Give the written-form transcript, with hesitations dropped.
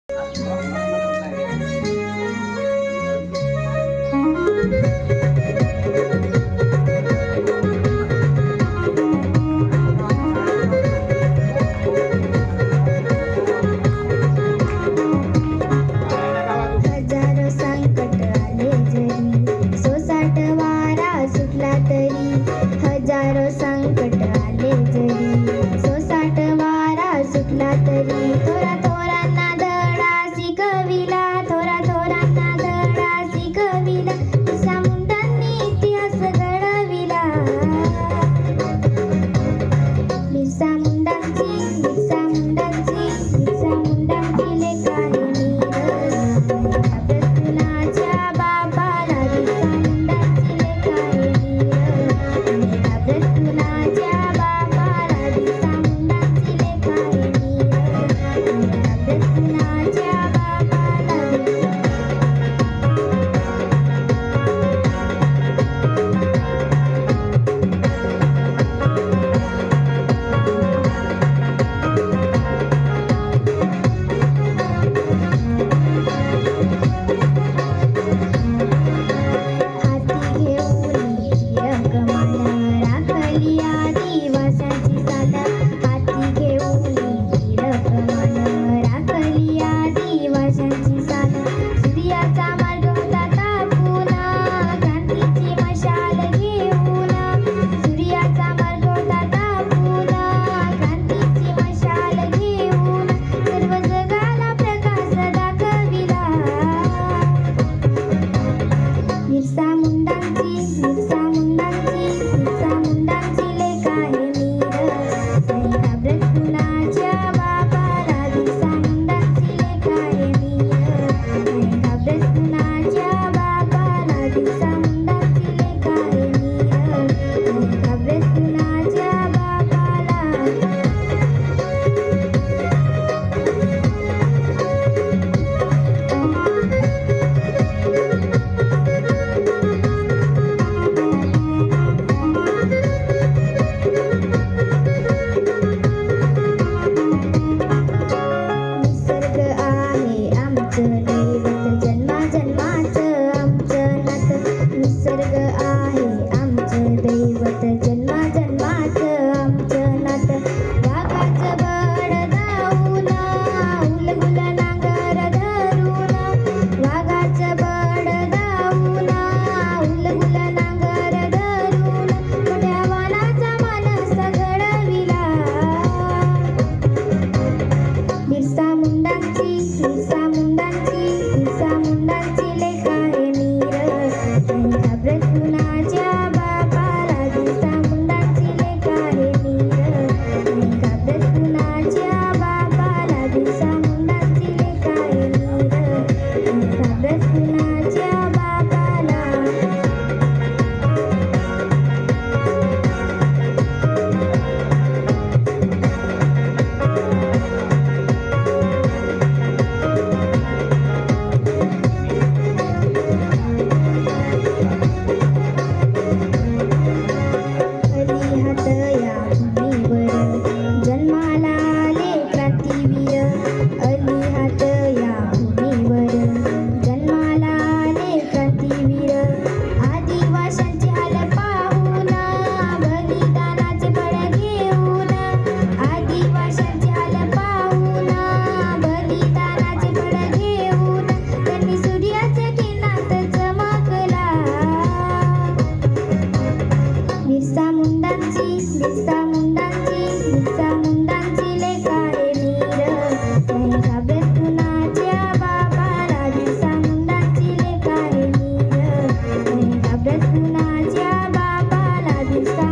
हजारो संकट आले जरी, सोसाट वारा सुटला तरी. हजारो संकट आले जरी, सोसाट वारा सुटला तरी. थोरा थोरांना धडा शिकविला, थोरा थोरांना धडा शिकविला. बिरसा मुंडांनी इतिहास घडविला. बिरसा मुंडांची, बिरसा मुंडांची, बिरसा मुंडांची लेक आहे नीर. कुणाच्या बापाला बिरसा मुंडांची लेक आहे नीर. घाबरत कुणाच्या बापाला बिरसा मुंडांची लेक आहे नीर. घाबरत कुणाच्या बापाला हाती घेऊन हीरक मान राखली आदिवासाची साथ. हाती घेऊन हीरक मान राखली आदिवासाची साथ. सूर्याचा मार्ग होता तापून, क्रांतीची मशाल घेऊन. सूर्याचा मार्ग होता तापून, क्रांतीची मशाल घेऊन. सर्व जगाला प्रकाश दाखविला. बिरसा मुंडांची, बिरसा मुंडांची, बिरसा मुंडांची लेक आहे नीर. नाही घाबरत कुणाच्या बापाला बिरसा मुंडांची लेक आहे नीर. नाही घाबरत कुणाच्या बापाला बिरसा मुंडांची लेक आहे नीर. नाही घाबरत कुणाच्या बापाला. निसर्ग आहे आमचं दैवत, जन्माजन्माचं आमचं नातं. निसर्ग आहे आमचं दैवत, जन्माजन्माचं आमचं नातं. वाघाचं बळ धावून, उलगुल नांगर धरून. वाघाचं बळ धावून, उलगुल नांगर धरून. मोठ्या वानाचा मानस घडविला. बिरसा मुंडांची, बिरसा मुंडांची, बिरसा मुंडांची लेक आहे नीर. नाही घाबरत कुणाच्या बापाला बिरसा मुंडांची लेक आहे नीर. नाही घाबरत कुणाच्या बापाला बिरसा मुंडांची लेक आहे नीर. नाही घाबरत कुणाच्या बापाला. अलिहात या भूमीवर जन्माला आले क्रांतीवीर. अलिहात या भूमीवर जन्माला आले क्रांतीवीर. आदिवाशांचे हाल पाहून, बलिदानाचे फळ घेऊन. आदिवाशांचे हाल पाहून, बलिदानाचे फळ घेऊन. त्यांनी सूर्याच्या किरणात चमकला. बिरसा मुंडांची, बिरसा मुंडांची, बिरसा मुंडांची लेक आहे नीर. नाही घाबरत कुणाच्या बापाला बिरसा मुंडांची लेक आहे नीर. नाही घाबरत कुणाच्या बापाला बिरसा